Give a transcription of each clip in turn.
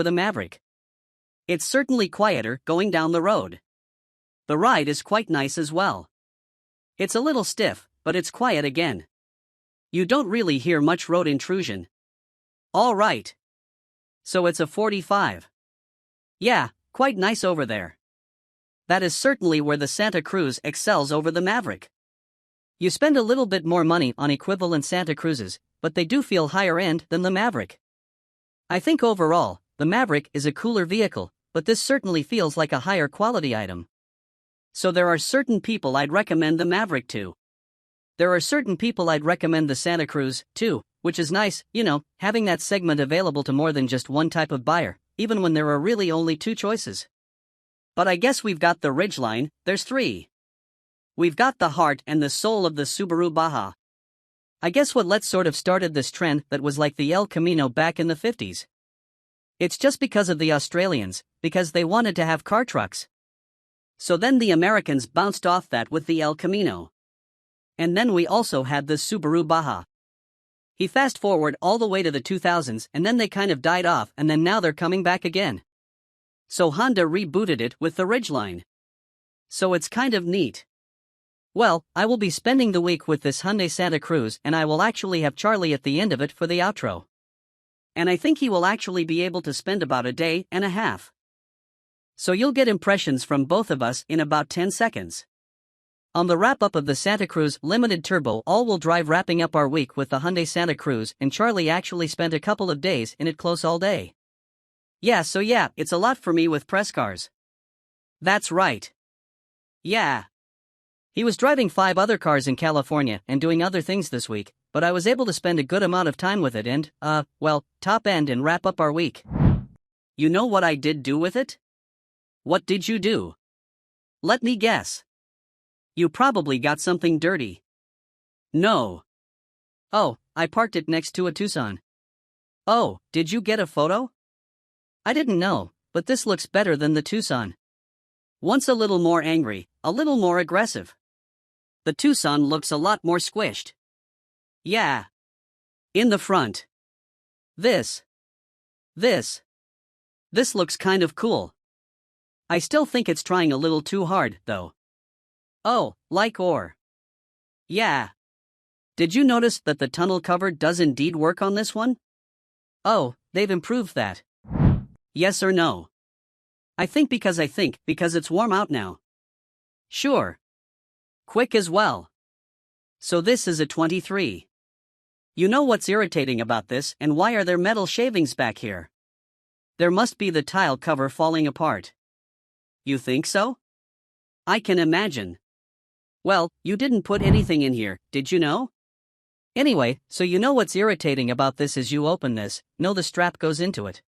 the Maverick. It's certainly quieter going down the road. The ride is quite nice as well. It's a little stiff, but it's quiet again. You don't really hear much road intrusion. All right. So it's a 45. Yeah, quite nice over there. That is certainly where the Santa Cruz excels over the Maverick. You spend a little bit more money on equivalent Santa Cruzes, but they do feel higher end than the Maverick. I think overall, the Maverick is a cooler vehicle, but this certainly feels like a higher quality item. So there are certain people I'd recommend the Maverick to. There are certain people I'd recommend the Santa Cruz to, which is nice, having that segment available to more than just one type of buyer, even when there are really only two choices. But I guess we've got the Ridgeline, there's three. We've got the heart and the soul of the Subaru Baja. I guess let's sort of started this trend that was like the El Camino back in the 50s. It's just because of the Australians, because they wanted to have car trucks. So then the Americans bounced off that with the El Camino. And then we also had the Subaru Baja. He fast forward all the way to the 2000s and then they kind of died off and then now they're coming back again. So Honda rebooted it with the Ridgeline. So it's kind of neat. Well, I will be spending the week with this Hyundai Santa Cruz and I will actually have Charlie at the end of it for the outro. And I think he will actually be able to spend about a day and a half. So you'll get impressions from both of us in about 10 seconds. On the wrap-up of the Santa Cruz Limited Turbo all-wheel drive wrapping up our week with the Hyundai Santa Cruz and Charlie actually spent a couple of days in it close all day. So it's a lot for me with press cars. That's right. Yeah. He was driving 5 other cars in California and doing other things this week, but I was able to spend a good amount of time with it and, top end and wrap up our week. You know what I did do with it? What did you do? Let me guess. You probably got something dirty. No. Oh, I parked it next to a Tucson. Oh, did you get a photo? I didn't know, but this looks better than the Tucson. Once a little more angry, a little more aggressive. The Tucson looks a lot more squished. Yeah. In the front. This looks kind of cool. I still think it's trying a little too hard, though. Oh, yeah. Did you notice that the tunnel cover does indeed work on this one? Oh, they've improved that. Yes or no? I think because it's warm out now. Sure. Quick as well. So this is a 23. You know what's irritating about this and why are there metal shavings back here? There must be the tile cover falling apart. You think so? I can imagine. Well, you didn't put anything in here, did you know? Anyway, so you know what's irritating about this is you open this, the strap goes into it.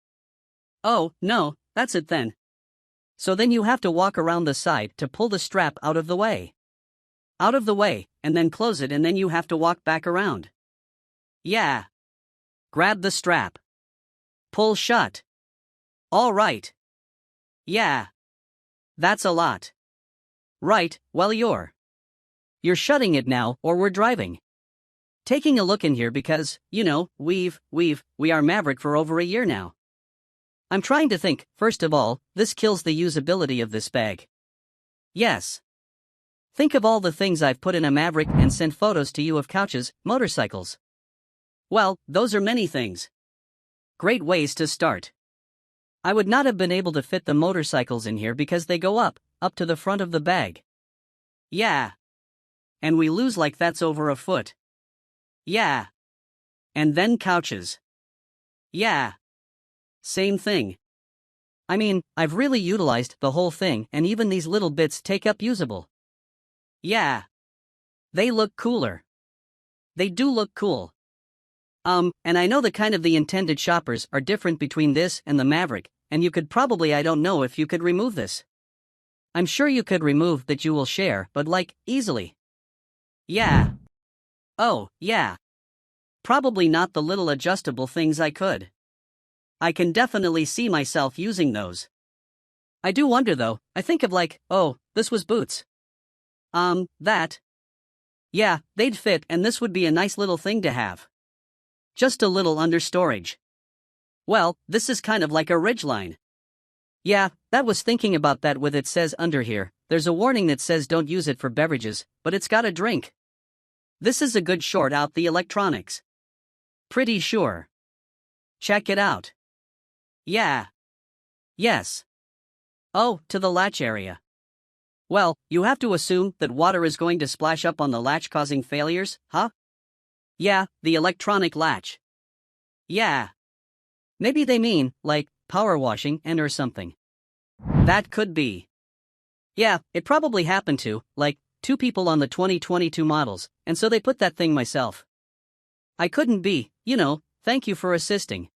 Oh, no, that's it then. So then you have to walk around the side to pull the strap out of the way. Out of the way, and then close it and then you have to walk back around. Yeah. Grab the strap. Pull shut. All right. Yeah. That's a lot. Right, well you're shutting it now or we're driving. Taking a look in here because, we are Maverick for over a year now. I'm trying to think, first of all, this kills the usability of this bag. Yes. Think of all the things I've put in a Maverick and sent photos to you of couches, motorcycles. Well, those are many things. Great ways to start. I would not have been able to fit the motorcycles in here because they go up to the front of the bag. Yeah. And we lose like that's over a foot. Yeah. And then couches. Yeah. Same thing. I mean, I've really utilized the whole thing and even these little bits take up usable. Yeah. They look cooler. They do look cool. And I know the intended shoppers are different between this and the Maverick, and you could probably I don't know if you could remove this. I'm sure you could remove that you will share, but easily. Yeah. Oh, yeah. Probably not the little adjustable things I could. I can definitely see myself using those. I do wonder though, I think of this was boots. That. Yeah, they'd fit and this would be a nice little thing to have. Just a little under storage. Well, this is kind of like a ridgeline. Yeah, that was thinking about that with it says under here, there's a warning that says don't use it for beverages, but it's got a drink. This is a good short out the electronics. Pretty sure. Check it out. Yeah. Yes. Oh, to the latch area. Well, you have to assume that water is going to splash up on the latch causing failures, huh? Yeah, the electronic latch. Yeah. Maybe they mean, like, power washing and or something. That could be. Yeah, it probably happened to, like, 2 people on the 2022 models, and so they put that thing myself. I couldn't be, thank you for assisting.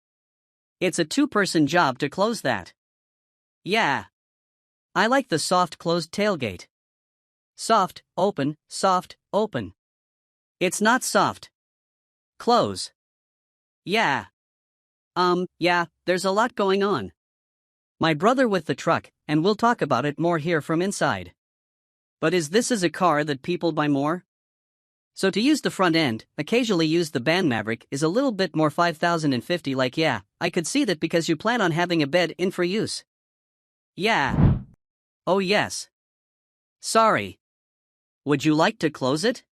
It's a 2-person job to close that. Yeah. I like the soft closed tailgate. Soft, open, soft, open. It's not soft. Close. Yeah. Yeah, there's a lot going on. My brother with the truck, and we'll talk about it more here from inside. But is this as a car that people buy more? So to use the front end, occasionally use the Band Maverick is a little bit more 5050 like yeah, I could see that because you plan on having a bed in for use. Yeah. Oh yes. Sorry. Would you like to close it?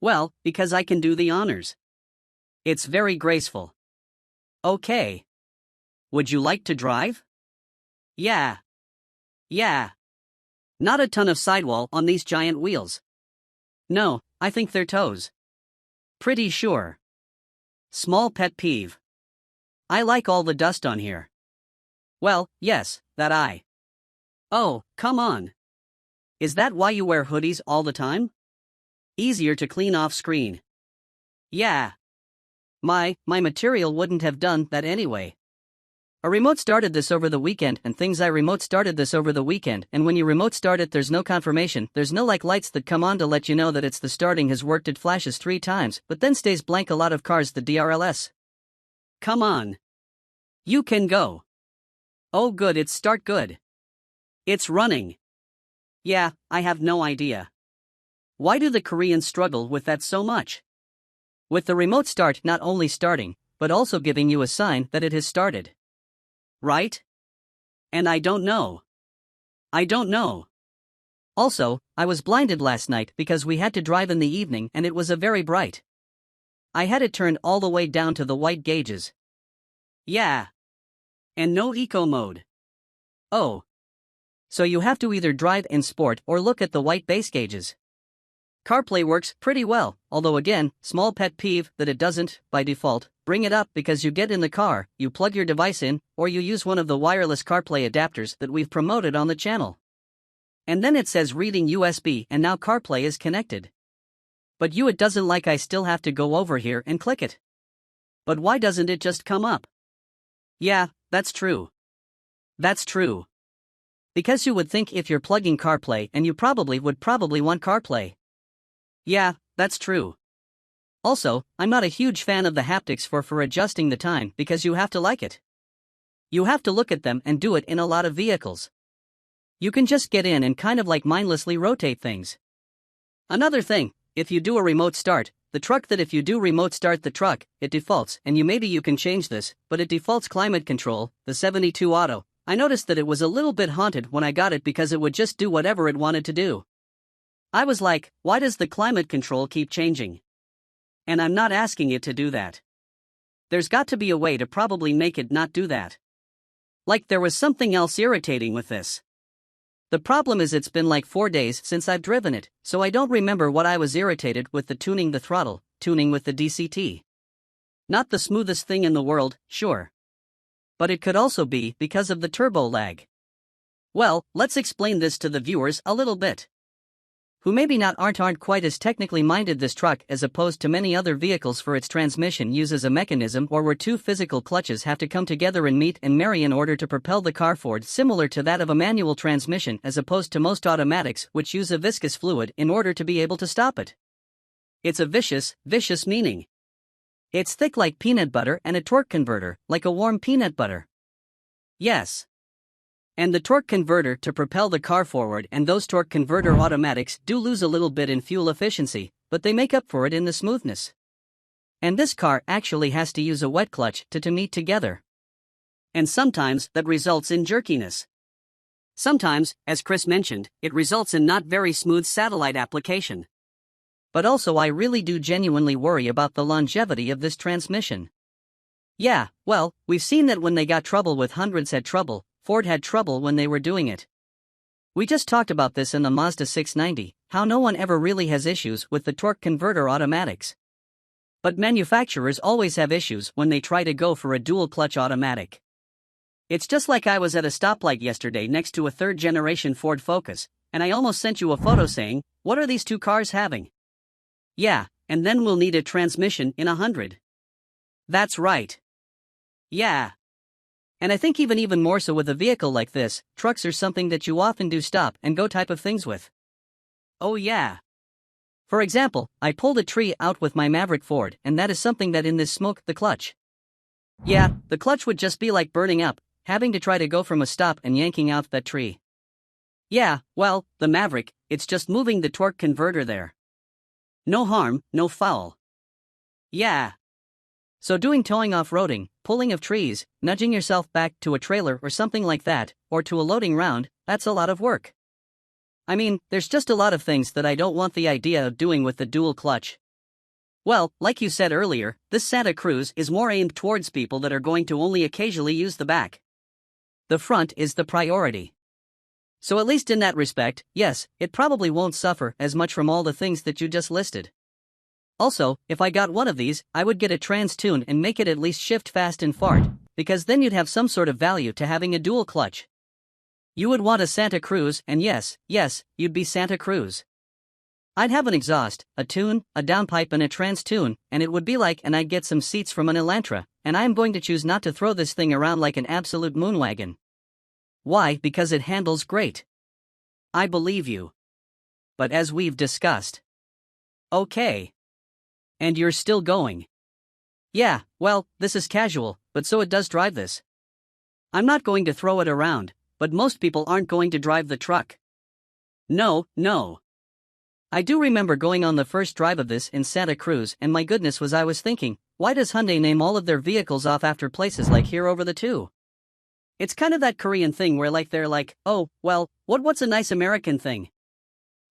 Well, because I can do the honors. It's very graceful. Okay. Would you like to drive? Yeah. Yeah. Not a ton of sidewall on these giant wheels. No, I think they're toes. Pretty sure. Small pet peeve. I like all the dust on here. Well, yes, that I. Oh, come on. Is that why you wear hoodies all the time? Easier to clean off screen. Yeah. My material wouldn't have done that anyway. A remote started this over the weekend and things I remote started this over the weekend and when you remote start it there's no confirmation, there's no like lights that come on to let you know that it's the starting has worked, it flashes 3 times but then stays blank, a lot of cars the DRLS. Come on. You can go. Oh good, it's start good. It's running. Yeah, I have no idea. Why do the Koreans struggle with that so much? With the remote start not only starting, but also giving you a sign that it has started. Right? And I don't know. I don't know. Also, I was blinded last night because we had to drive in the evening and it was a very bright. I had it turned all the way down to the white gauges. Yeah. And no eco mode. Oh. So you have to either drive in sport or look at the white base gauges. CarPlay works pretty well, although again, small pet peeve that it doesn't, by default, bring it up because you get in the car, you plug your device in, or you use one of the wireless CarPlay adapters that we've promoted on the channel. And then it says reading USB and now CarPlay is connected. But it doesn't, like I still have to go over here and click it. But why doesn't it just come up? Yeah, that's true. That's true. Because you would think if you're plugging CarPlay and you would probably want CarPlay. Yeah, that's true. Also, I'm not a huge fan of the haptics for adjusting the time because you have to like it. You have to look at them and do it in a lot of vehicles. You can just get in and kind of like mindlessly rotate things. Another thing, if you do a remote start, if you do remote start the truck, it defaults, and maybe you can change this, but it defaults climate control, the 72 auto. I noticed that it was a little bit haunted when I got it because it would just do whatever it wanted to do. I was like, why does the climate control keep changing? And I'm not asking it to do that. There's got to be a way to probably make it not do that. Like there was something else irritating with this. The problem is it's been like 4 days since I've driven it, so I don't remember what I was irritated with the tuning the throttle, tuning with the DCT. Not the smoothest thing in the world, sure. But it could also be because of the turbo lag. Well, let's explain this to the viewers a little bit. Who maybe aren't quite as technically minded. This truck, as opposed to many other vehicles, for its transmission uses a mechanism where 2 physical clutches have to come together and meet and marry in order to propel the car forward, similar to that of a manual transmission as opposed to most automatics which use a viscous fluid in order to be able to stop it. It's a vicious meaning. It's thick like peanut butter and a torque converter, like a warm peanut butter. Yes. And the torque converter to propel the car forward, and those torque converter automatics do lose a little bit in fuel efficiency, but they make up for it in the smoothness. And this car actually has to use a wet clutch to meet together. And sometimes that results in jerkiness. Sometimes, as Chris mentioned, it results in not very smooth satellite application. But also I really do genuinely worry about the longevity of this transmission. Yeah, well, we've seen that when they got trouble with hundreds had trouble, Ford had trouble when they were doing it. We just talked about this in the Mazda 690, how no one ever really has issues with the torque converter automatics. But manufacturers always have issues when they try to go for a dual-clutch automatic. It's just like I was at a stoplight yesterday next to a third-generation Ford Focus, and I almost sent you a photo saying, "What are these two cars having?" Yeah, and then we'll need a transmission in 100. That's right. Yeah. And I think even more so with a vehicle like this, trucks are something that you often do stop and go type of things with. Oh yeah. For example, I pulled a tree out with my Maverick Ford, and that is something that in this smoke, the clutch. Yeah, the clutch would just be like burning up, having to try to go from a stop and yanking out that tree. Yeah, well, the Maverick, it's just moving the torque converter there. No harm, no foul. Yeah. So doing towing off-roading, pulling of trees, nudging yourself back to a trailer or something like that, or to a loading round, that's a lot of work. I mean, there's just a lot of things that I don't want the idea of doing with the dual clutch. Well, like you said earlier, this Santa Cruz is more aimed towards people that are going to only occasionally use the back. The front is the priority. So at least in that respect, yes, it probably won't suffer as much from all the things that you just listed. Also, if I got one of these, I would get a trans tune and make it at least shift fast and fart, because then you'd have some sort of value to having a dual clutch. You would want a Santa Cruz, and yes, you'd be Santa Cruz. I'd have an exhaust, a tune, a downpipe and a trans tune, and it would be like and I'd get some seats from an Elantra, and I'm going to choose not to throw this thing around like an absolute moonwagon. Why? Because it handles great. I believe you. But as we've discussed. Okay. And you're still going. Yeah, well, this is casual, but so it does drive this. I'm not going to throw it around, but most people aren't going to drive the truck. No. I do remember going on the first drive of this in Santa Cruz, and my goodness was I was thinking, why does Hyundai name all of their vehicles off after places like here over the two? It's kind of that Korean thing where like they're like, oh, well, what's a nice American thing?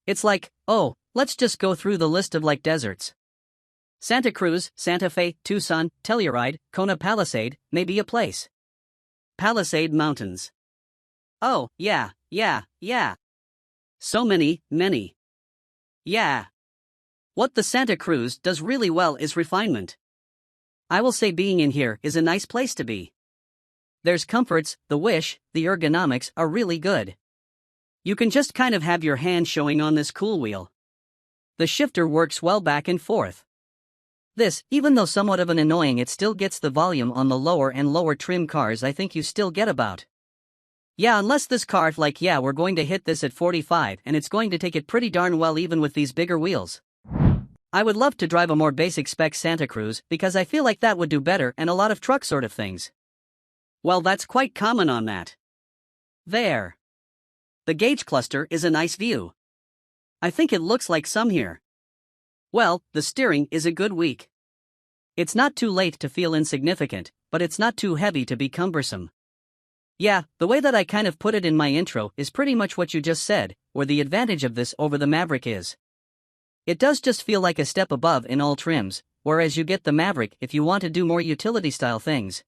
It's like, oh, let's just go through the list of like deserts. Santa Cruz, Santa Fe, Tucson, Telluride, Kona Palisade, maybe a place. Palisade Mountains. Oh, yeah. So many. Yeah. What the Santa Cruz does really well is refinement. I will say being in here is a nice place to be. There's comforts, the ergonomics are really good. You can just kind of have your hand showing on this cool wheel. The shifter works well back and forth. This, even though somewhat of an annoying, it still gets the volume on the lower and lower trim cars I think you still get about. Yeah, unless this car like yeah we're going to hit this at 45 and it's going to take it pretty darn well even with these bigger wheels. I would love to drive a more basic spec Santa Cruz because I feel like that would do better and a lot of truck sort of things. Well, that's quite common on that. There. The gauge cluster is a nice view. I think it looks like some here. Well, the steering is a good weak. It's not too late to feel insignificant, but it's not too heavy to be cumbersome. Yeah, the way that I kind of put it in my intro is pretty much what you just said, where the advantage of this over the Maverick is. It does just feel like a step above in all trims, whereas you get the Maverick if you want to do more utility-style things.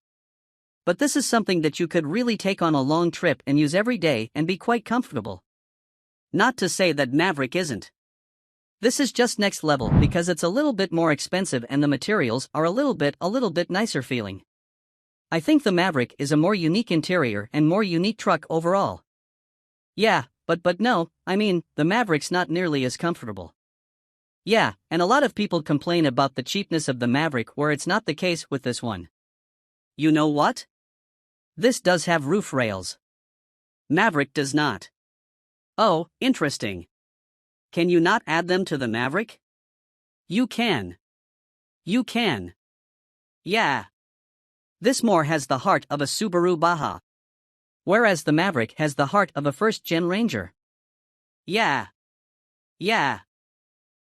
But this is something that you could really take on a long trip and use every day and be quite comfortable. Not to say that Maverick isn't. This is just next level because it's a little bit more expensive and the materials are a little bit nicer feeling. I think the Maverick is a more unique interior and more unique truck overall. Yeah, but no, I mean, the Maverick's not nearly as comfortable. Yeah, and a lot of people complain about the cheapness of the Maverick where it's not the case with this one. You know what? This does have roof rails. Maverick does not. Oh, interesting. Can you not add them to the Maverick? You can. Yeah. This more has the heart of a Subaru Baja. Whereas the Maverick has the heart of a first-gen Ranger. Yeah.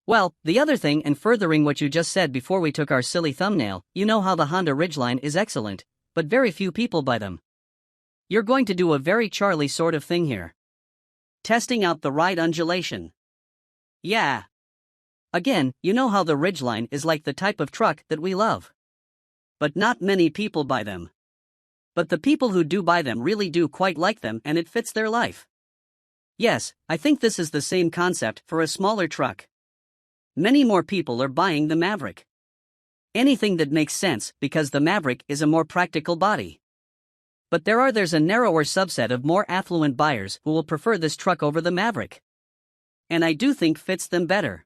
Well, the other thing and furthering what you just said before we took our silly thumbnail, you know how the Honda Ridgeline is excellent, but very few people buy them. You're going to do a very Charlie sort of thing here. Testing out the ride undulation. Yeah. Again, you know how the Ridgeline is like the type of truck that we love. But not many people buy them. But the people who do buy them really do quite like them, and it fits their life. Yes, I think this is the same concept for a smaller truck. Many more people are buying the Maverick. Anything that makes sense, because the Maverick is a more practical body. But there's a narrower subset of more affluent buyers who will prefer this truck over the Maverick. And I do think fits them better.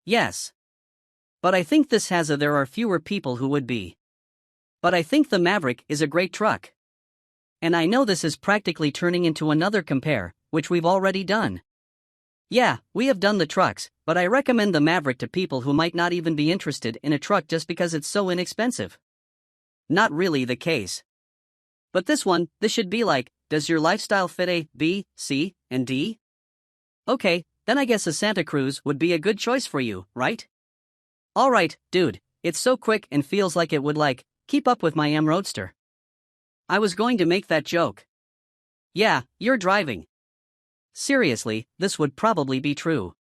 Yes. But I think there are fewer people who would be. But I think the Maverick is a great truck. And I know this is practically turning into another compare, which we've already done. Yeah, we have done the trucks, but I recommend the Maverick to people who might not even be interested in a truck just because it's so inexpensive. Not really the case. But this should be like, does your lifestyle fit A, B, C, and D? Okay, then I guess a Santa Cruz would be a good choice for you, right? Alright, dude, it's so quick and feels like it would keep up with my M Roadster. I was going to make that joke. Yeah, you're driving. Seriously, this would probably be true.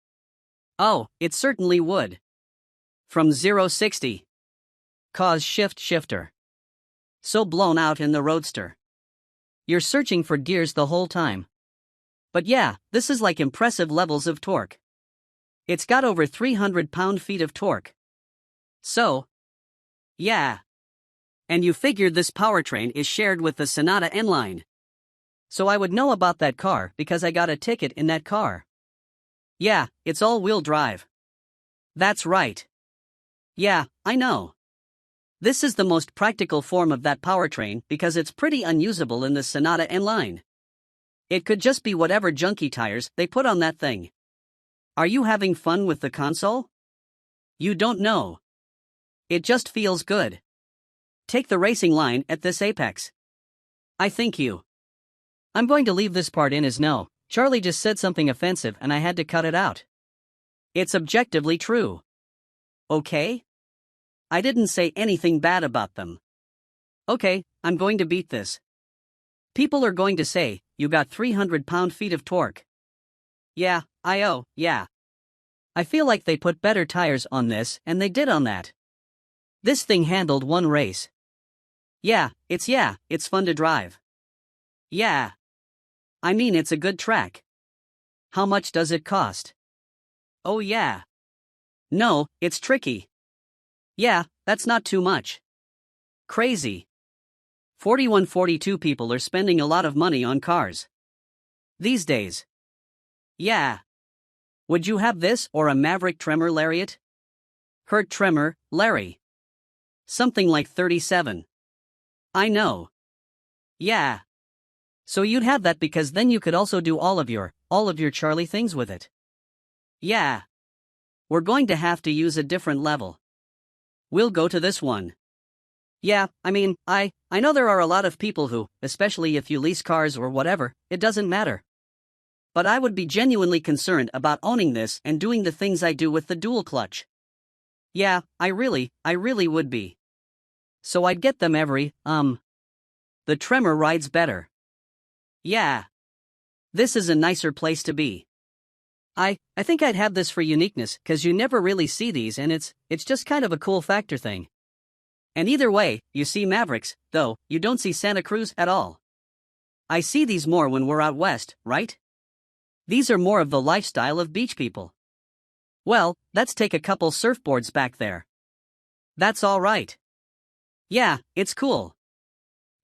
Oh, it certainly would. From 0-60. Cause shifter. So blown out in the Roadster. You're searching for gears the whole time. But yeah, this is like impressive levels of torque. It's got over 300 pound-feet of torque. So, yeah. And you figured this powertrain is shared with the Sonata N-Line. So I would know about that car because I got a ticket in that car. Yeah, it's all-wheel drive. That's right. Yeah, I know. This is the most practical form of that powertrain because it's pretty unusable in the Sonata N-Line. It could just be whatever junky tires they put on that thing. Are you having fun with the console? You don't know. It just feels good. Take the racing line at this apex. I think you. I'm going to leave this part in as no. Charlie just said something offensive and I had to cut it out. It's objectively true. Okay? I didn't say anything bad about them. Okay, I'm going to beat this. People are going to say, you got 300 pound-feet of torque. Yeah, yeah. I feel like they put better tires on this, and they did on that. This thing handled one race. Yeah, it's fun to drive. Yeah. I mean, it's a good track. How much does it cost? Oh yeah. No, it's tricky. Yeah, that's not too much. Crazy. 42 people are spending a lot of money on cars these days. Yeah. Would you have this or a Maverick Tremor Lariat? Hurt Tremor, Larry. Something like 37. I know. Yeah. So you'd have that because then you could also do all of your Charlie things with it. Yeah. We're going to have to use a different level. We'll go to this one. Yeah, I mean, I know there are a lot of people who, especially if you lease cars or whatever, it doesn't matter. But I would be genuinely concerned about owning this and doing the things I do with the dual clutch. Yeah, I really would be. So I'd get them the Tremor rides better. Yeah. This is a nicer place to be. I think I'd have this for uniqueness, 'cause you never really see these and it's just kind of a cool factor thing. And either way, you see Mavericks, though, you don't see Santa Cruz at all. I see these more when we're out west, right? These are more of the lifestyle of beach people. Well, let's take a couple surfboards back there. That's all right. Yeah, it's cool.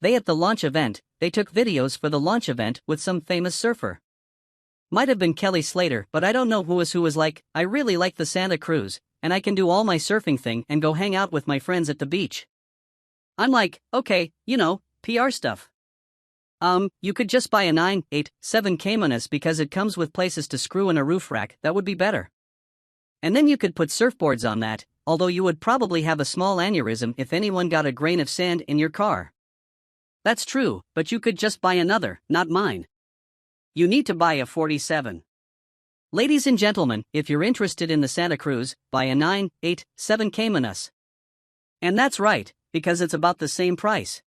At the launch event, they took videos for the launch event with some famous surfer. Might have been Kelly Slater, but I don't know who was like, I really like the Santa Cruz, and I can do all my surfing thing and go hang out with my friends at the beach. I'm like, okay, PR stuff. You could just buy a 987 Caymanas because it comes with places to screw in a roof rack, that would be better. And then you could put surfboards on that, although you would probably have a small aneurysm if anyone got a grain of sand in your car. That's true, but you could just buy another, not mine. You need to buy a 47. Ladies and gentlemen, if you're interested in the Santa Cruz, buy a 987 Caymanas. And that's right, because it's about the same price.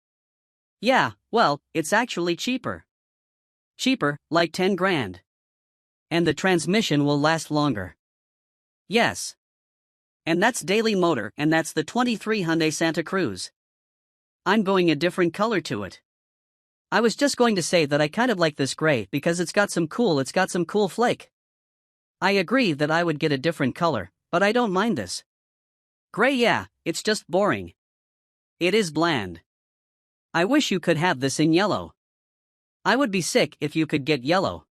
Yeah, well, it's actually cheaper. Cheaper, like 10 grand. And the transmission will last longer. Yes. And that's Daily Motor, and that's the 23 Hyundai Santa Cruz. I'm going a different color to it. I was just going to say that I kind of like this gray because it's got some cool flake. I agree that I would get a different color, but I don't mind this. Gray, yeah, it's just boring. It is bland. I wish you could have this in yellow. I would be sick if you could get yellow.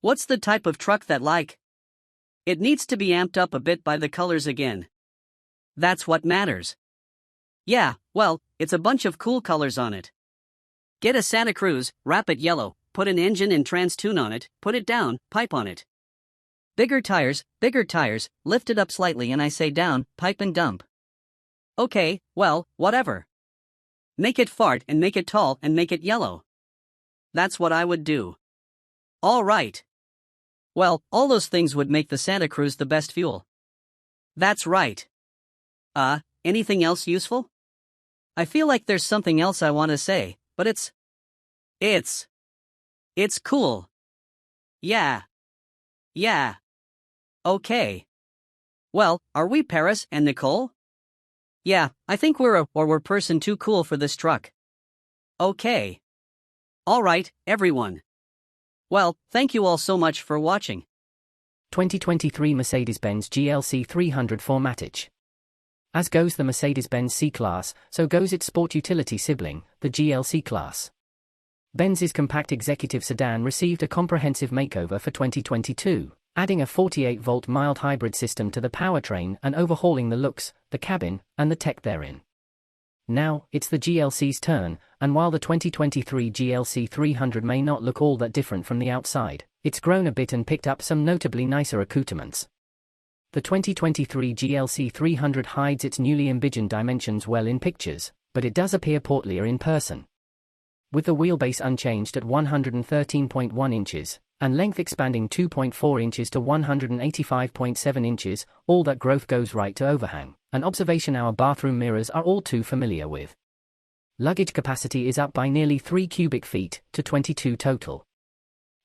What's the type of truck that like? It needs to be amped up a bit by the colors again. That's what matters. Yeah, well, it's a bunch of cool colors on it. Get a Santa Cruz, wrap it yellow, put an engine and trans tune on it, put it down, pipe on it. Bigger tires, lift it up slightly and I say down, pipe and dump. Okay, well, whatever. Make it fart and make it tall and make it yellow. That's what I would do. All right. Well, all those things would make the Santa Cruz the best fuel. That's right. Anything else useful? I feel like there's something else I want to say, but it's cool. Yeah. Okay. Well, are we Paris and Nicole? Yeah, I think we're person too cool for this truck. Okay. All right, everyone. Well, thank you all so much for watching. 2023 Mercedes-Benz GLC 300 4MATIC. As goes the Mercedes-Benz C-Class, so goes its sport utility sibling, the GLC Class. Benz's compact executive sedan received a comprehensive makeover for 2022, adding a 48-volt mild hybrid system to the powertrain and overhauling the looks, the cabin, and the tech therein. Now, it's the GLC's turn, and while the 2023 GLC 300 may not look all that different from the outside, it's grown a bit and picked up some notably nicer accoutrements. The 2023 GLC 300 hides its newly envisioned dimensions well in pictures, but it does appear portlier in person. With the wheelbase unchanged at 113.1 inches, and length expanding 2.4 inches to 185.7 inches, all that growth goes right to overhang, an observation our bathroom mirrors are all too familiar with. Luggage capacity is up by nearly 3 cubic feet, to 22 total.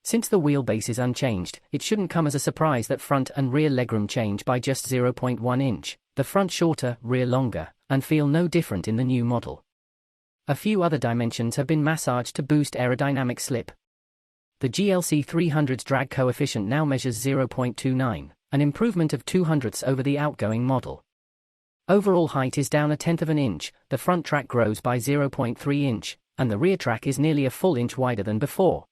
Since the wheelbase is unchanged, it shouldn't come as a surprise that front and rear legroom change by just 0.1 inch, the front shorter, rear longer, and feel no different in the new model. A few other dimensions have been massaged to boost aerodynamic slip. The GLC 300's drag coefficient now measures 0.29, an improvement of 0.02 over the outgoing model. Overall height is down 1/10 of an inch, the front track grows by 0.3 inch, and the rear track is nearly a full inch wider than before.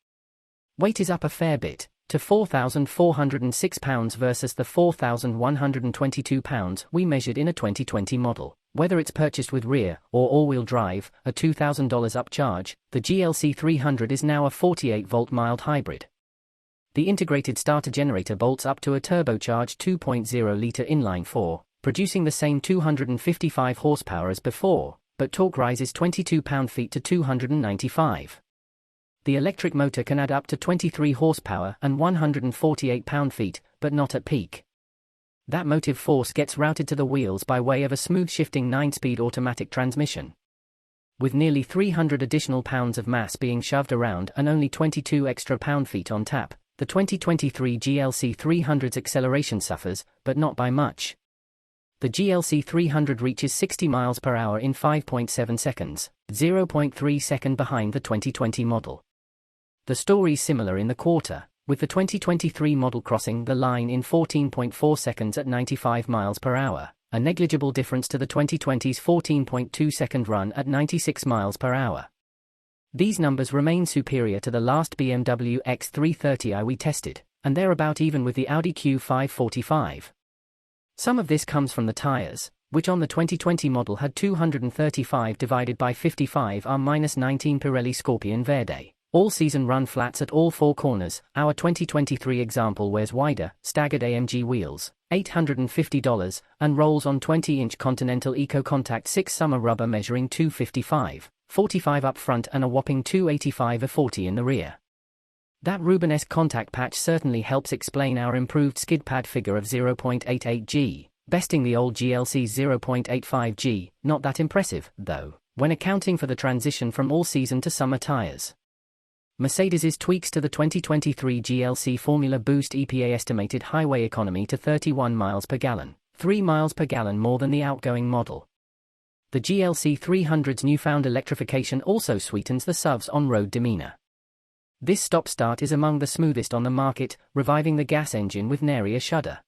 Weight is up a fair bit, to 4,406 pounds versus the 4,122 pounds we measured in a 2020 model. Whether it's purchased with rear or all-wheel drive, a $2,000 upcharge, the GLC 300 is now a 48-volt mild hybrid. The integrated starter generator bolts up to a turbocharged 2.0-litre inline-4, producing the same 255 horsepower as before, but torque rises 22 pound-feet to 295. The electric motor can add up to 23 horsepower and 148 pound-feet, but not at peak. That motive force gets routed to the wheels by way of a smooth-shifting 9-speed automatic transmission. With nearly 300 additional pounds of mass being shoved around and only 22 extra pound-feet on tap, the 2023 GLC 300's acceleration suffers, but not by much. The GLC 300 reaches 60 miles per hour in 5.7 seconds, 0.3 seconds behind the 2020 model. The story's similar in the quarter, with the 2023 model crossing the line in 14.4 seconds at 95 miles per hour, a negligible difference to the 2020's 14.2-second run at 96 miles per hour. These numbers remain superior to the last BMW X330i we tested, and they're about even with the Audi Q5 Some of this comes from the tires, which on the 2020 model had 235 divided by 55 R-19 Pirelli Scorpion Verde. All-season run flats at all 4 corners. Our 2023 example wears wider, staggered AMG wheels, $850, and rolls on 20-inch Continental Eco Contact 6 summer rubber measuring 255/45 up front and a whopping 285/40 in the rear. That Rubenesque contact patch certainly helps explain our improved skid pad figure of 0.88 G, besting the old GLC's 0.85 G, not that impressive, though. when accounting for the transition from all-season to summer tires. Mercedes's tweaks to the 2023 GLC Formula boost EPA estimated highway economy to 31 miles per gallon, 3 miles per gallon more than the outgoing model. The GLC 300's newfound electrification also sweetens the SUV's on-road demeanor. This stop-start is among the smoothest on the market, reviving the gas engine with nary a shudder.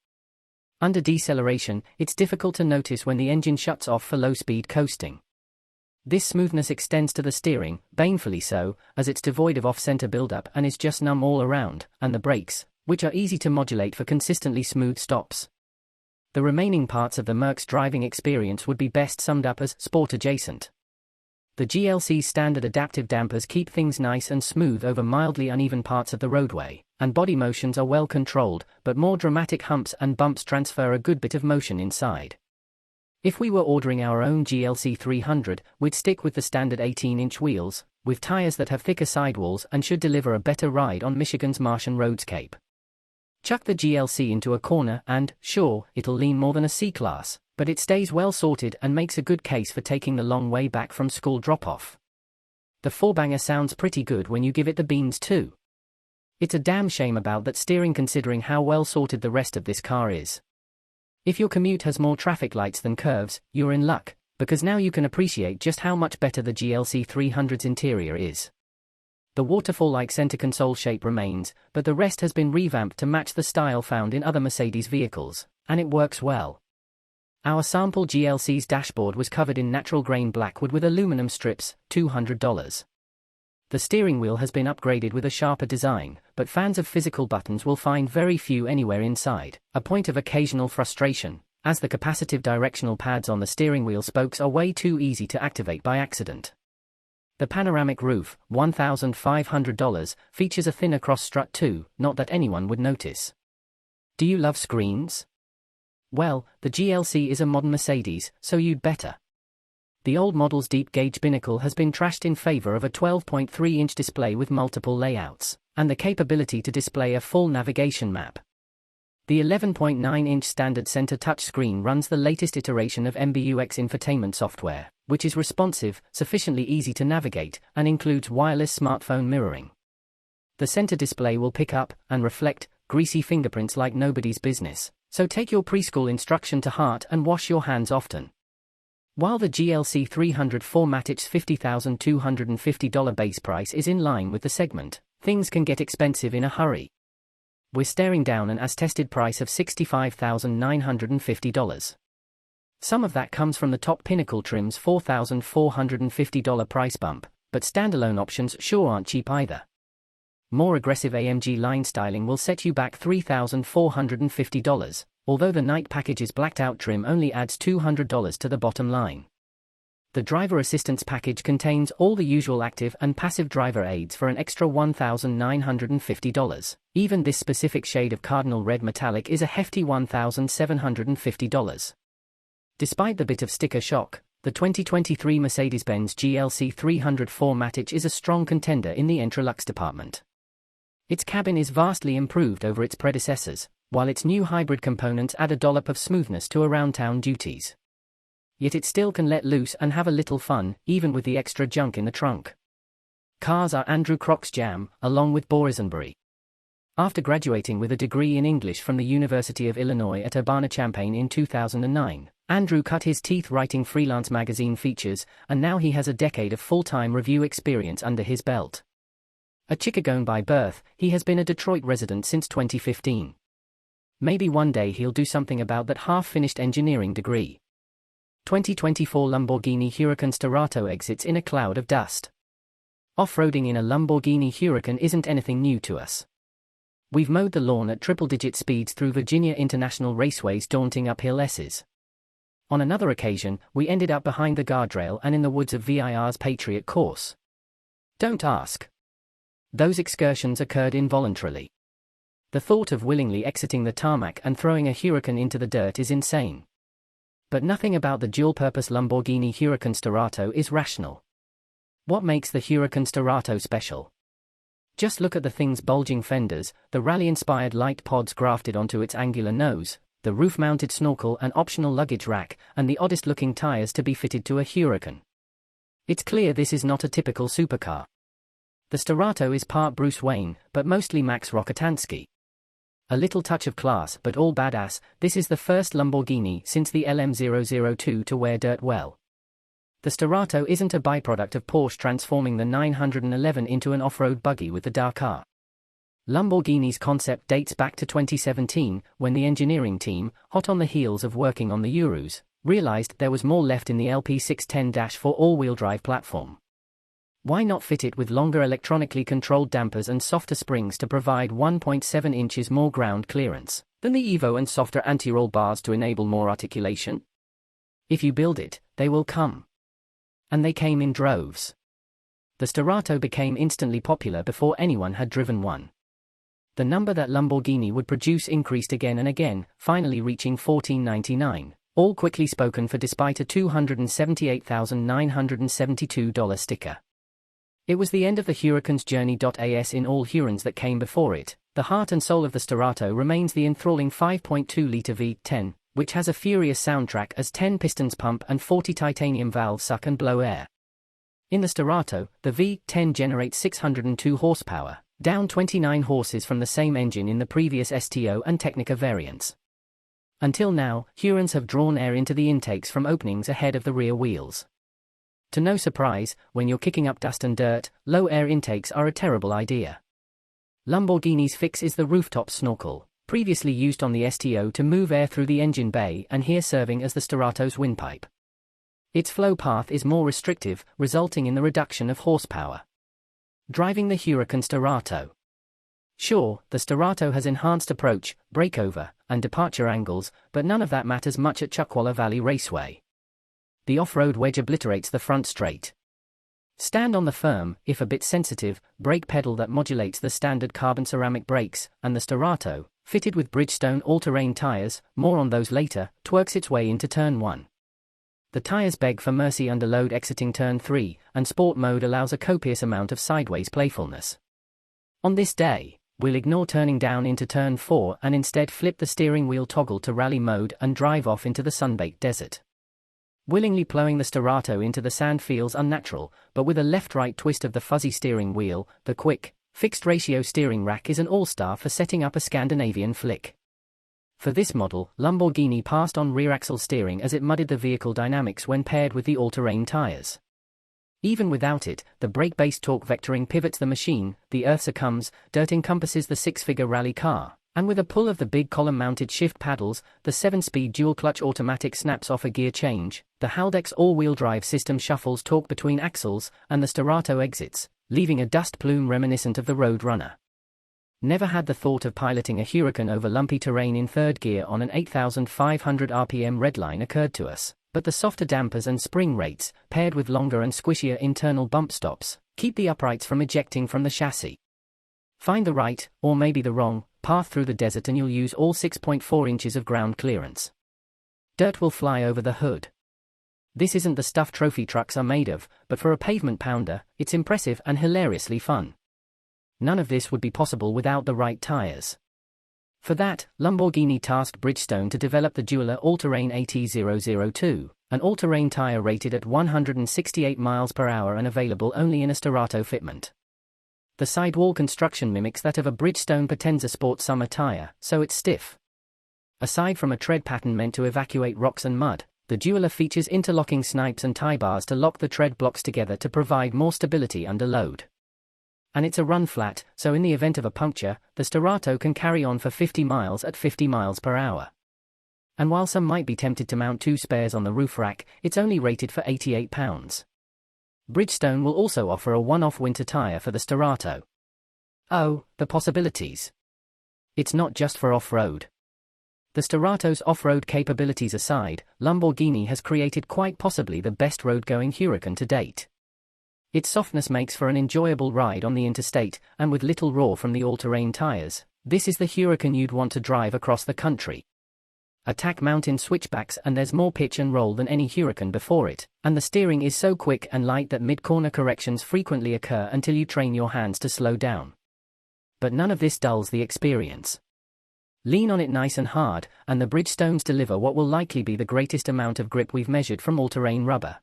Under deceleration, it's difficult to notice when the engine shuts off for low-speed coasting. This smoothness extends to the steering, painfully so, as it's devoid of off-center buildup and is just numb all around, and the brakes, which are easy to modulate for consistently smooth stops. The remaining parts of the Merc's driving experience would be best summed up as sport-adjacent. The GLC's standard adaptive dampers keep things nice and smooth over mildly uneven parts of the roadway, and body motions are well controlled, but more dramatic humps and bumps transfer a good bit of motion inside. If we were ordering our own GLC 300, we'd stick with the standard 18-inch wheels, with tires that have thicker sidewalls and should deliver a better ride on Michigan's Martian roadscape. Chuck the GLC into a corner and, sure, it'll lean more than a C-Class, but it stays well sorted and makes a good case for taking the long way back from school drop-off. The four-banger sounds pretty good when you give it the beans too. It's a damn shame about that steering considering how well sorted the rest of this car is. If your commute has more traffic lights than curves, you're in luck, because now you can appreciate just how much better the GLC 300's interior is. The waterfall-like center console shape remains, but the rest has been revamped to match the style found in other Mercedes vehicles, and it works well. Our sample GLC's dashboard was covered in natural grain blackwood with aluminum strips, $200. The steering wheel has been upgraded with a sharper design, but fans of physical buttons will find very few anywhere inside, a point of occasional frustration, as the capacitive directional pads on the steering wheel spokes are way too easy to activate by accident. The panoramic roof, $1,500, features a thinner cross-strut too, not that anyone would notice. Do you love screens? Well, the GLC is a modern Mercedes, so you'd better. The old model's deep-gauge binnacle has been trashed in favor of a 12.3-inch display with multiple layouts, and the capability to display a full navigation map. The 11.9-inch standard center touchscreen runs the latest iteration of MBUX infotainment software, which is responsive, sufficiently easy to navigate, and includes wireless smartphone mirroring. The center display will pick up and reflect greasy fingerprints like nobody's business, so take your preschool instruction to heart and wash your hands often. While the GLC 300 4MATIC's $50,250 base price is in line with the segment, things can get expensive in a hurry. We're staring down an as-tested price of $65,950. Some of that comes from the top Pinnacle trim's $4,450 price bump, but standalone options sure aren't cheap either. More aggressive AMG line styling will set you back $3,450, although the Night Package's blacked-out trim only adds $200 to the bottom line. The driver assistance package contains all the usual active and passive driver aids for an extra $1,950. Even this specific shade of cardinal red metallic is a hefty $1,750. Despite the bit of sticker shock, the 2023 Mercedes-Benz GLC 300 4MATIC is a strong contender in the Entralux department. Its cabin is vastly improved over its predecessors, while its new hybrid components add a dollop of smoothness to around-town duties. Yet it still can let loose and have a little fun, even with the extra junk in the trunk. Cars are Andrew Croc's jam, along with Boysenberry. After graduating with a degree in English from the University of Illinois at Urbana-Champaign in 2009, Andrew cut his teeth writing freelance magazine features, and now he has a decade of full-time review experience under his belt. A Chicagoan by birth, he has been a Detroit resident since 2015. Maybe one day he'll do something about that half-finished engineering degree. 2024 Lamborghini Huracan Starato exits in a cloud of dust. Off-roading in a Lamborghini Huracan isn't anything new to us. We've mowed the lawn at triple-digit speeds through Virginia International Raceway's daunting uphill S's. On another occasion, we ended up behind the guardrail and in the woods of VIR's Patriot course. Don't ask. Those excursions occurred involuntarily. The thought of willingly exiting the tarmac and throwing a Huracan into the dirt is insane. But nothing about the dual-purpose Lamborghini Huracan Starato is rational. What makes the Huracan Starato special? Just look at the thing's bulging fenders, the rally-inspired light pods grafted onto its angular nose, the roof-mounted snorkel and optional luggage rack, and the oddest-looking tires to be fitted to a Huracan. It's clear this is not a typical supercar. The Starato is part Bruce Wayne, but mostly Max Rokitansky. A little touch of class, but all badass, this is the first Lamborghini since the LM002 to wear dirt well. The Starato isn't a byproduct of Porsche transforming the 911 into an off-road buggy with the Dakar. Lamborghini's concept dates back to 2017, when the engineering team, hot on the heels of working on the Urus, realized there was more left in the LP610-4 all-wheel drive platform. Why not fit it with longer electronically controlled dampers and softer springs to provide 1.7 inches more ground clearance than the Evo and softer anti-roll bars to enable more articulation? If you build it, they will come. And they came in droves. The Starato became instantly popular before anyone had driven one. The number that Lamborghini would produce increased again and again, finally reaching 1499, all quickly spoken for despite a $278,972 sticker. It was the end of the Huracan's journey. As in all Hurans that came before it, the heart and soul of the Starato remains the enthralling 5.2-litre V10, which has a furious soundtrack as 10 pistons pump and 40 titanium valves suck and blow air. In the Starato, the V10 generates 602 horsepower, down 29 horses from the same engine in the previous STO and Technica variants. Until now, Hurans have drawn air into the intakes from openings ahead of the rear wheels. To no surprise, when you're kicking up dust and dirt, low air intakes are a terrible idea. Lamborghini's fix is the rooftop snorkel, previously used on the STO to move air through the engine bay and here serving as the Starato's windpipe. Its flow path is more restrictive, resulting in the reduction of horsepower. Driving the Huracan Starato. Sure, the Starato has enhanced approach, breakover, and departure angles, but none of that matters much at Chuckwalla Valley Raceway. The off-road wedge obliterates the front straight. Stand on the firm, if a bit sensitive, brake pedal that modulates the standard carbon ceramic brakes, and the Starato, fitted with Bridgestone all-terrain tires, more on those later, twerks its way into turn 1. The tires beg for mercy under load exiting turn 3, and sport mode allows a copious amount of sideways playfulness. On this day, we'll ignore turning down into turn 4 and instead flip the steering wheel toggle to rally mode and drive off into the sunbaked desert. Willingly plowing the Starato into the sand feels unnatural, but with a left-right twist of the fuzzy steering wheel, the quick, fixed-ratio steering rack is an all-star for setting up a Scandinavian flick. For this model, Lamborghini passed on rear-axle steering as it muddied the vehicle dynamics when paired with the all-terrain tires. Even without it, the brake-based torque vectoring pivots the machine, the earth succumbs, dirt encompasses the six-figure rally car. And with a pull of the big column-mounted shift paddles, the 7-speed dual-clutch automatic snaps off a gear change, the Haldex all-wheel drive system shuffles torque between axles, and the Starato exits, leaving a dust plume reminiscent of the Road Runner. Never had the thought of piloting a Huracan over lumpy terrain in third gear on an 8,500 RPM redline occurred to us, but the softer dampers and spring rates, paired with longer and squishier internal bump stops, keep the uprights from ejecting from the chassis. Find the right, or maybe the wrong, path through the desert and you'll use all 6.4 inches of ground clearance. Dirt will fly over the hood. This isn't the stuff trophy trucks are made of, but for a pavement pounder, it's impressive and hilariously fun. None of this would be possible without the right tires. For that, Lamborghini tasked Bridgestone to develop the Dueler All-Terrain AT002, an all-terrain tire rated at 168 miles per hour and available only in a Starato fitment. The sidewall construction mimics that of a Bridgestone Potenza Sport summer tire, so it's stiff. Aside from a tread pattern meant to evacuate rocks and mud, the Dueler features interlocking snipes and tie bars to lock the tread blocks together to provide more stability under load. And it's a run flat, so in the event of a puncture, the Starato can carry on for 50 miles at 50 miles per hour. And while some might be tempted to mount 2 spares on the roof rack, it's only rated for 88 pounds. Bridgestone will also offer a one-off winter tire for the Starato. Oh, the possibilities. It's not just for off-road. The Starato's off-road capabilities aside, Lamborghini has created quite possibly the best road-going Huracan to date. Its softness makes for an enjoyable ride on the interstate, and with little roar from the all-terrain tires, this is the Huracan you'd want to drive across the country. Attack mountain switchbacks and there's more pitch and roll than any Huracan before it, and the steering is so quick and light that mid-corner corrections frequently occur until you train your hands to slow down. But none of this dulls the experience. Lean on it nice and hard, and the Bridgestones deliver what will likely be the greatest amount of grip we've measured from all-terrain rubber.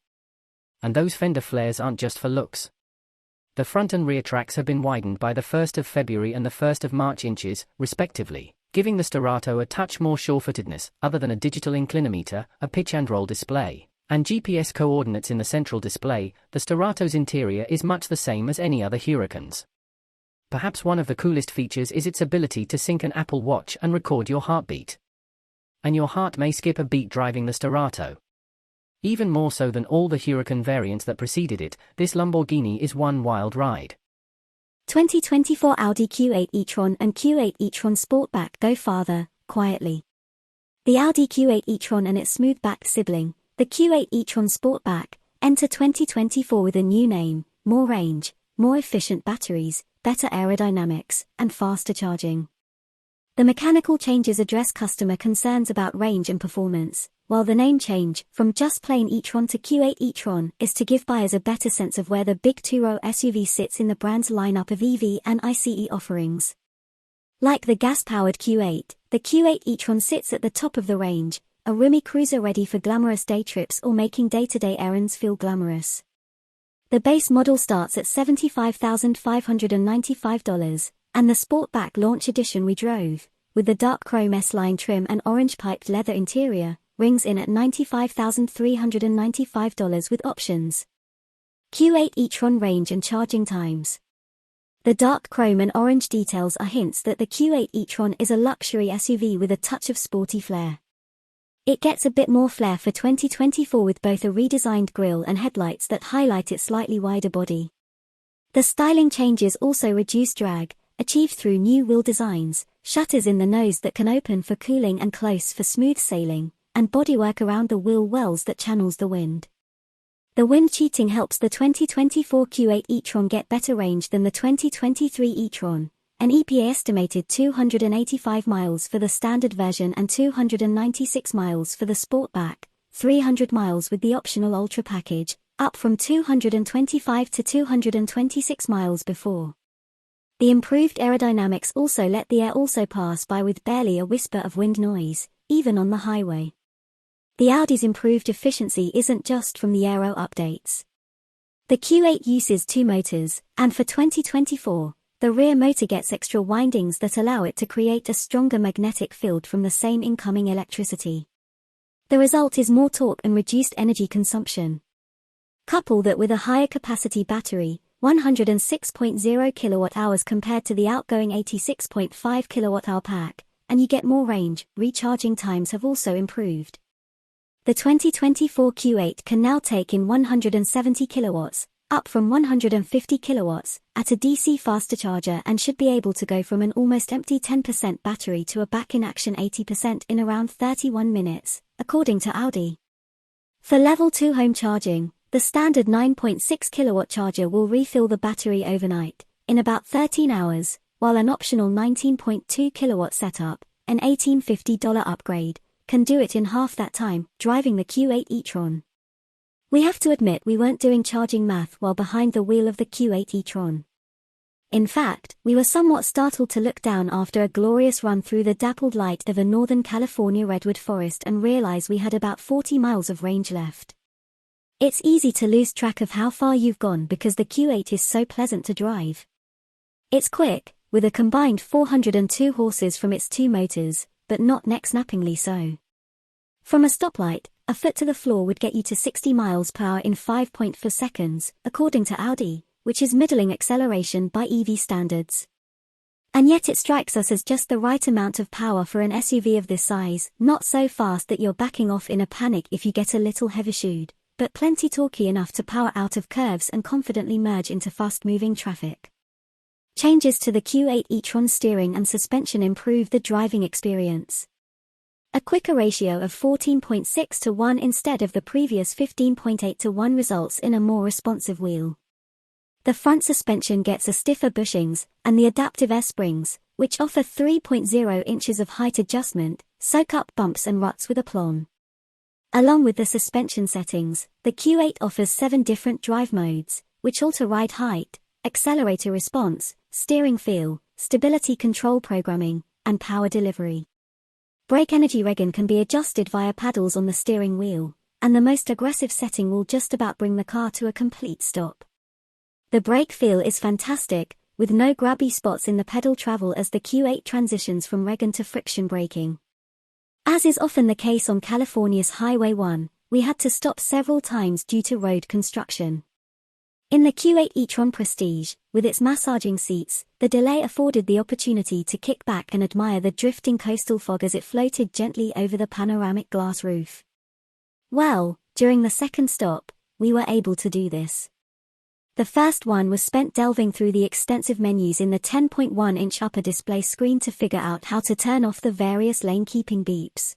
And those fender flares aren't just for looks. The front and rear tracks have been widened by the 1st of February and the 1st of March inches, respectively, giving the Starato a touch more sure-footedness, other than a digital inclinometer, a pitch and roll display, and GPS coordinates in the central display. The Starato's interior is much the same as any other Huracan's. Perhaps one of the coolest features is its ability to sync an Apple Watch and record your heartbeat. And your heart may skip a beat driving the Starato. Even more so than all the Huracan variants that preceded it, this Lamborghini is one wild ride. 2024 Audi Q8 e-tron and Q8 e-tron Sportback go farther, quietly. The Audi Q8 e-tron and its smooth-backed sibling, the Q8 e-tron Sportback, enter 2024 with a new name, more range, more efficient batteries, better aerodynamics, and faster charging. The mechanical changes address customer concerns about range and performance, while the name change, from just plain e-tron to Q8 e-tron, is to give buyers a better sense of where the big two-row SUV sits in the brand's lineup of EV and ICE offerings. Like the gas-powered Q8, the Q8 e-tron sits at the top of the range, a roomy cruiser ready for glamorous day trips or making day-to-day errands feel glamorous. The base model starts at $75,595, and the Sportback Launch Edition we drove, with the dark chrome S-line trim and orange piped leather interior, rings in at $95,395 with options. Q8 e-tron range and charging times. The dark chrome and orange details are hints that the Q8 e-tron is a luxury SUV with a touch of sporty flair. It gets a bit more flair for 2024 with both a redesigned grille and headlights that highlight its slightly wider body. The styling changes also reduce drag, achieved through new wheel designs, shutters in the nose that can open for cooling and close for smooth sailing, and bodywork around the wheel wells that channels the wind. The wind cheating helps the 2024 Q8 e-tron get better range than the 2023 e-tron, an EPA estimated 285 miles for the standard version and 296 miles for the Sportback, 300 miles with the optional Ultra package, up from 225 to 226 miles before. The improved aerodynamics also let the air also pass by with barely a whisper of wind noise, even on the highway. The Audi's improved efficiency isn't just from the aero updates. The Q8 uses two motors, and for 2024, the rear motor gets extra windings that allow it to create a stronger magnetic field from the same incoming electricity. The result is more torque and reduced energy consumption. Couple that with a higher capacity battery, 106.0 kWh compared to the outgoing 86.5 kWh pack, and you get more range. Recharging times have also improved. The 2024 Q8 can now take in 170 kilowatts, up from 150 kilowatts, at a DC faster charger and should be able to go from an almost empty 10% battery to a back-in-action 80% in around 31 minutes, according to Audi. For Level 2 home charging, the standard 9.6 kilowatt charger will refill the battery overnight, in about 13 hours, while an optional 19.2 kilowatt setup, an $1,850 upgrade, can do it in half that time, driving the Q8 e-tron. We have to admit we weren't doing charging math while behind the wheel of the Q8 e-tron. In fact, we were somewhat startled to look down after a glorious run through the dappled light of a Northern California redwood forest and realize we had about 40 miles of range left. It's easy to lose track of how far you've gone because the Q8 is so pleasant to drive. It's quick, with a combined 402 horses from its two motors, but not neck-snappingly so. From a stoplight, a foot to the floor would get you to 60 miles per hour in 5.4 seconds, according to Audi, which is middling acceleration by EV standards. And yet it strikes us as just the right amount of power for an SUV of this size, not so fast that you're backing off in a panic if you get a little heavy-shoed, but plenty torquey enough to power out of curves and confidently merge into fast-moving traffic. Changes to the Q8 e-tron steering and suspension improve the driving experience. A quicker ratio of 14.6 to 1 instead of the previous 15.8 to 1 results in a more responsive wheel. The front suspension gets a stiffer bushings, and the adaptive air springs, which offer 3.0 inches of height adjustment, soak up bumps and ruts with aplomb. Along with the suspension settings, the Q8 offers 7 different drive modes, which alter ride height, accelerator response, steering feel, stability control programming, and power delivery. Brake energy regen can be adjusted via paddles on the steering wheel, and the most aggressive setting will just about bring the car to a complete stop. The brake feel is fantastic, with no grabby spots in the pedal travel as the Q8 transitions from reg to friction braking. As is often the case on California's Highway 1, we had to stop several times due to road construction. In the Q8 e-tron Prestige, with its massaging seats, the delay afforded the opportunity to kick back and admire the drifting coastal fog as it floated gently over the panoramic glass roof. Well, during the second stop, we were able to do this. The first one was spent delving through the extensive menus in the 10.1-inch upper display screen to figure out how to turn off the various lane-keeping beeps.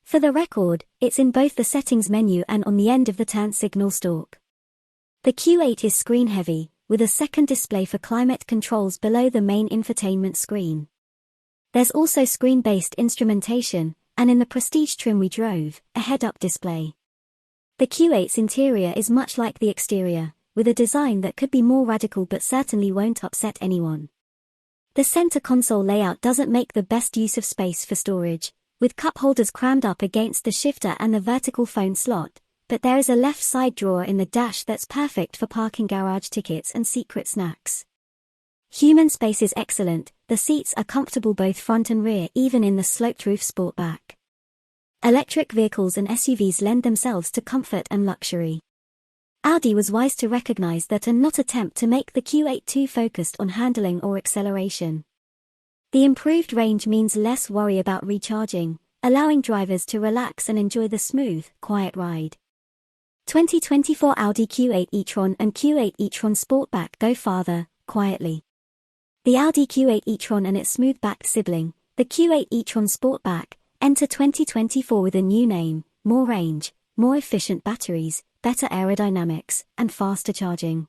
For the record, it's in both the settings menu and on the end of the turn signal stalk. The Q8 is screen-heavy, with a second display for climate controls below the main infotainment screen. There's also screen-based instrumentation, and in the Prestige trim we drove, a head-up display. The Q8's interior is much like the exterior, with a design that could be more radical but certainly won't upset anyone. The center console layout doesn't make the best use of space for storage, with cup holders crammed up against the shifter and the vertical phone slot, but there is a left side drawer in the dash that's perfect for parking garage tickets and secret snacks. Human space is excellent, the seats are comfortable both front and rear even in the sloped roof Sportback. Electric vehicles and SUVs lend themselves to comfort and luxury. Audi was wise to recognize that and not attempt to make the Q8 too focused on handling or acceleration. The improved range means less worry about recharging, allowing drivers to relax and enjoy the smooth, quiet ride. 2024 Audi Q8 e-tron and Q8 e-tron Sportback go farther, quietly. The Audi Q8 e-tron and its smooth-backed sibling, the Q8 e-tron Sportback, enter 2024 with a new name, more range, more efficient batteries, better aerodynamics, and faster charging.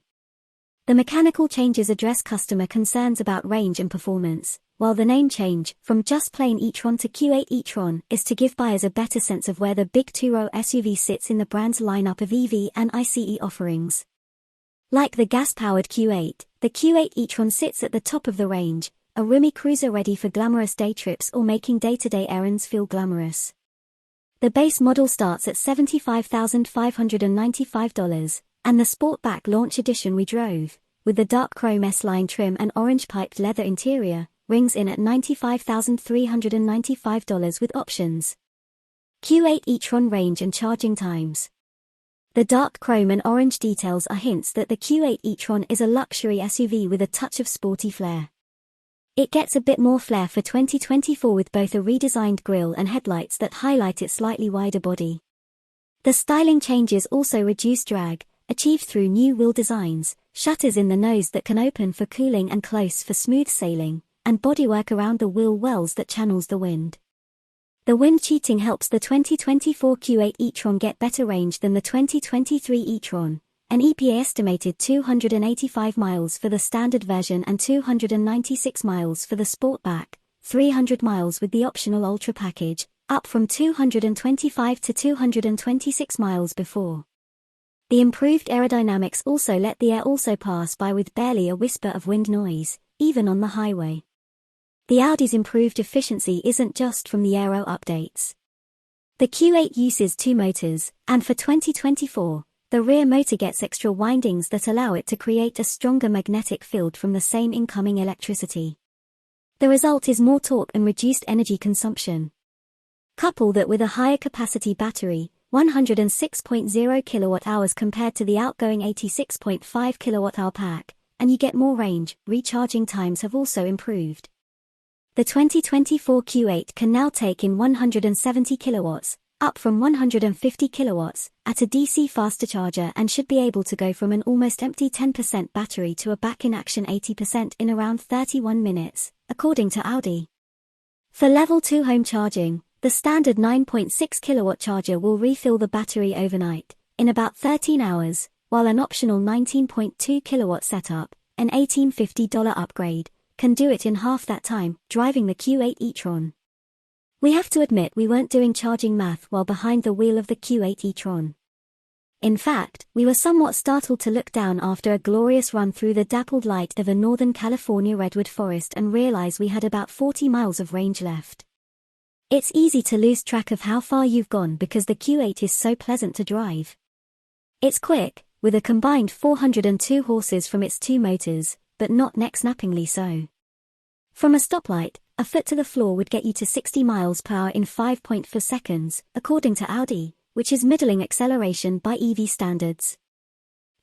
The mechanical changes address customer concerns about range and performance, while the name change, from just plain e-tron to Q8 e-tron, is to give buyers a better sense of where the big two-row SUV sits in the brand's lineup of EV and ICE offerings. Like the gas-powered Q8, the Q8 e-tron sits at the top of the range, a roomy cruiser ready for glamorous day trips or making day-to-day errands feel glamorous. The base model starts at $75,595, and the Sportback Launch Edition we drove, with the dark chrome S-line trim and orange piped leather interior, rings in at $95,395 with options. Q8 e-tron range and charging times. The dark chrome and orange details are hints that the Q8 e-tron is a luxury SUV with a touch of sporty flair. It gets a bit more flair for 2024 with both a redesigned grille and headlights that highlight its slightly wider body. The styling changes also reduce drag, achieved through new wheel designs, shutters in the nose that can open for cooling and close for smooth sailing, and bodywork around the wheel wells that channels the wind. The wind cheating helps the 2024 Q8 e-tron get better range than the 2023 e-tron. An EPA estimated 285 miles for the standard version and 296 miles for the Sportback, 300 miles with the optional Ultra package, up from 225 to 226 miles before. The improved aerodynamics also let the air also pass by with barely a whisper of wind noise, even on the highway. The Audi's improved efficiency isn't just from the aero updates. The Q8 uses two motors, and for 2024, the rear motor gets extra windings that allow it to create a stronger magnetic field from the same incoming electricity. The result is more torque and reduced energy consumption. Couple that with a higher capacity battery, 106.0 kWh compared to the outgoing 86.5 kWh pack, and you get more range. Recharging times have also improved. The 2024 Q8 can now take in 170 kilowatts, up from 150 kilowatts, at a DC faster charger and should be able to go from an almost empty 10% battery to a back-in-action 80% in around 31 minutes, according to Audi. For Level 2 home charging, the standard 9.6 kilowatt charger will refill the battery overnight, in about 13 hours, while an optional 19.2 kilowatt setup, an $1,850 upgrade, can do it in half that time, driving the Q8 e-tron. We have to admit we weren't doing charging math while behind the wheel of the Q8 e-tron. In fact, we were somewhat startled to look down after a glorious run through the dappled light of a Northern California redwood forest and realize we had about 40 miles of range left. It's easy to lose track of how far you've gone because the Q8 is so pleasant to drive. It's quick, with a combined 402 horses from its two motors, but not neck-snappingly so. From a stoplight, a foot to the floor would get you to 60 miles per hour in 5.4 seconds, according to Audi, which is middling acceleration by EV standards.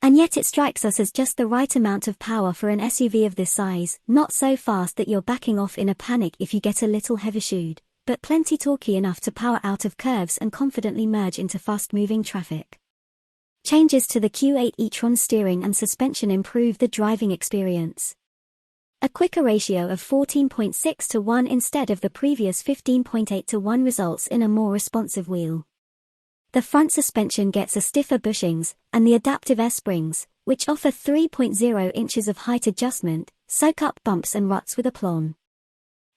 And yet it strikes us as just the right amount of power for an SUV of this size, not so fast that you're backing off in a panic if you get a little heavy-shoed, but plenty torquey enough to power out of curves and confidently merge into fast-moving traffic. Changes to the Q8 e-tron steering and suspension improve the driving experience. A quicker ratio of 14.6 to 1 instead of the previous 15.8 to 1 results in a more responsive wheel. The front suspension gets a stiffer bushings, and the adaptive air springs, which offer 3.0 inches of height adjustment, soak up bumps and ruts with aplomb.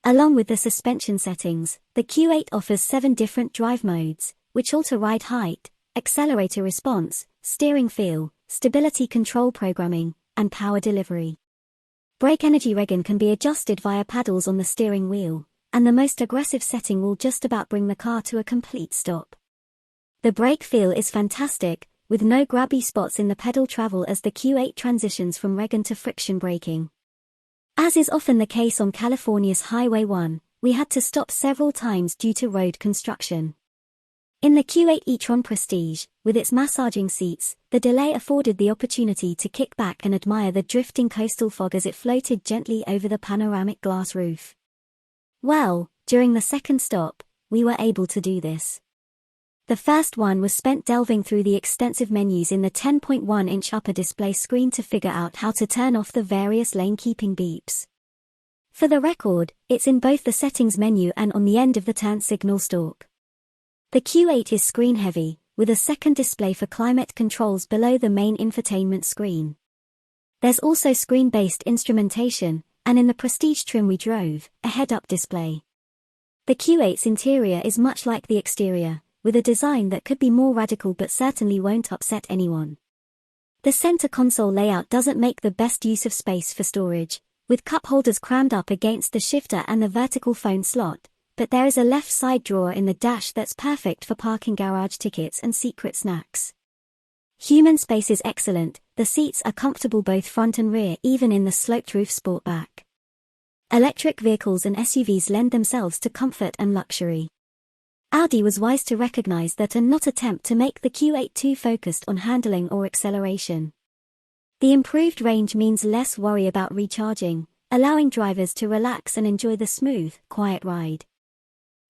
Along with the suspension settings, the Q8 offers 7 different drive modes, which alter ride height, accelerator response, steering feel, stability control programming, and power delivery. Brake energy regen can be adjusted via paddles on the steering wheel, and the most aggressive setting will just about bring the car to a complete stop. The brake feel is fantastic, with no grabby spots in the pedal travel as the Q8 transitions from regen to friction braking. As is often the case on California's Highway 1, we had to stop several times due to road construction. In the Q8 e-tron Prestige, with its massaging seats, the delay afforded the opportunity to kick back and admire the drifting coastal fog as it floated gently over the panoramic glass roof. Well, during the second stop, we were able to do this. The first one was spent delving through the extensive menus in the 10.1-inch upper display screen to figure out how to turn off the various lane-keeping beeps. For the record, it's in both the settings menu and on the end of the turn signal stalk. The Q8 is screen-heavy, with a second display for climate controls below the main infotainment screen. There's also screen-based instrumentation, and in the Prestige trim we drove, a head-up display. The Q8's interior is much like the exterior, with a design that could be more radical but certainly won't upset anyone. The center console layout doesn't make the best use of space for storage, with cup holders crammed up against the shifter and the vertical phone slot, but there is a left side drawer in the dash that's perfect for parking garage tickets and secret snacks. Human space is excellent, the seats are comfortable both front and rear even in the sloped roof Sportback. Electric vehicles and SUVs lend themselves to comfort and luxury. Audi was wise to recognize that and not attempt to make the Q8 too focused on handling or acceleration. The improved range means less worry about recharging, allowing drivers to relax and enjoy the smooth, quiet ride.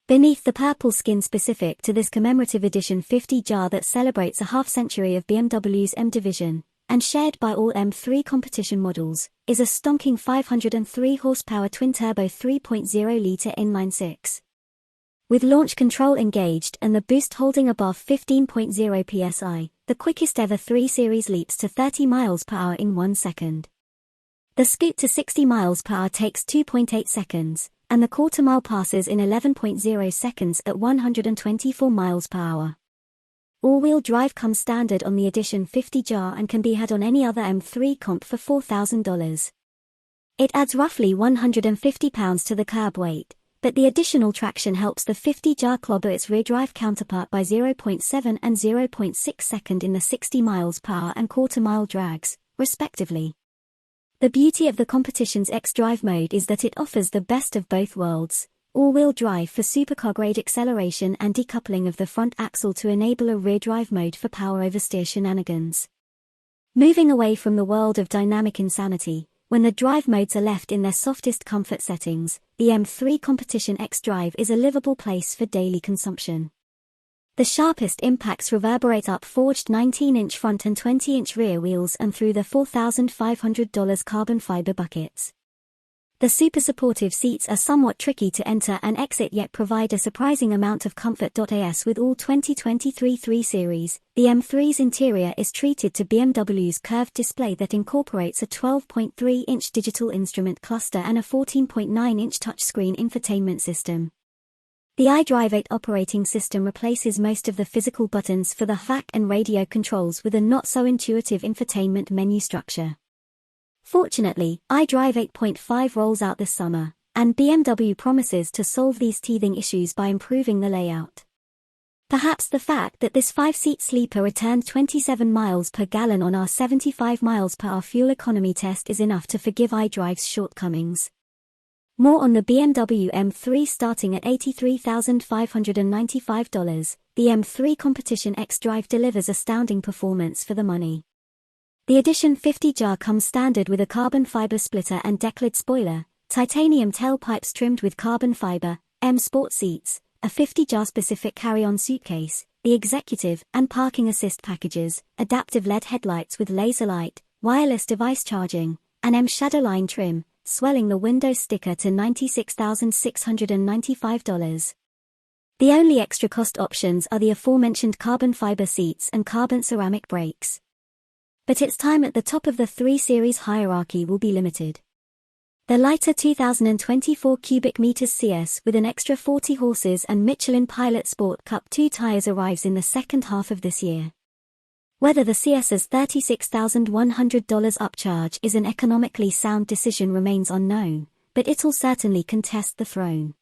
Beneath the purple skin specific to this commemorative edition 50 jar that celebrates a half-century of BMW's M division, and shared by all M3 competition models, is a stonking 503 horsepower twin-turbo 3.0-litre inline-six. With launch control engaged and the boost holding above 15.0 psi, the quickest ever 3 Series leaps to 30 miles per hour in 1 second. The scoot to 60 miles per hour takes 2.8 seconds, and the quarter-mile passes in 11.0 seconds at 124 miles per hour. All-wheel drive comes standard on the Edition 50 jar and can be had on any other M3 comp for $4,000. It adds roughly 150 pounds to the curb weight, but the additional traction helps the 50 jar clobber its rear drive counterpart by 0.7 and 0.6 second in the 60 miles per hour and quarter-mile drags, respectively. The beauty of the competition's X-Drive mode is that it offers the best of both worlds, all-wheel drive for supercar-grade acceleration and decoupling of the front axle to enable a rear drive mode for power oversteer shenanigans. Moving away from the world of dynamic insanity, when the drive modes are left in their softest comfort settings, the M3 Competition X-Drive is a livable place for daily consumption. The sharpest impacts reverberate up forged 19-inch front and 20-inch rear wheels and through the $4,500 carbon fiber buckets. The super supportive seats are somewhat tricky to enter and exit yet provide a surprising amount of comfort. As with all 2023 3 Series, the M3's interior is treated to BMW's curved display that incorporates a 12.3-inch digital instrument cluster and a 14.9-inch touchscreen infotainment system. The iDrive 8 operating system replaces most of the physical buttons for the HVAC and radio controls with a not-so-intuitive infotainment menu structure. Fortunately, iDrive 8.5 rolls out this summer, and BMW promises to solve these teething issues by improving the layout. Perhaps the fact that this 5-seat sleeper returned 27 miles per gallon on our 75 miles per hour fuel economy test is enough to forgive iDrive's shortcomings. More on the BMW M3 starting at $83,595. The M3 Competition X Drive delivers astounding performance for the money. The Edition 50 jar comes standard with a carbon fiber splitter and decklid spoiler, titanium tailpipes trimmed with carbon fiber, M Sport seats, a 50-jar specific carry-on suitcase, the executive and parking assist packages, adaptive LED headlights with laser light, wireless device charging, an M Shadowline trim, swelling the Windows sticker to $96,695. The only extra cost options are the aforementioned carbon fiber seats and carbon ceramic brakes. But its time at the top of the 3 Series hierarchy will be limited. The lighter 2024 cubic meters CS with an extra 40 horses and Michelin Pilot Sport Cup 2 tires arrives in the second half of this year. Whether the CS's $36,100 upcharge is an economically sound decision remains unknown, but it'll certainly contest the throne.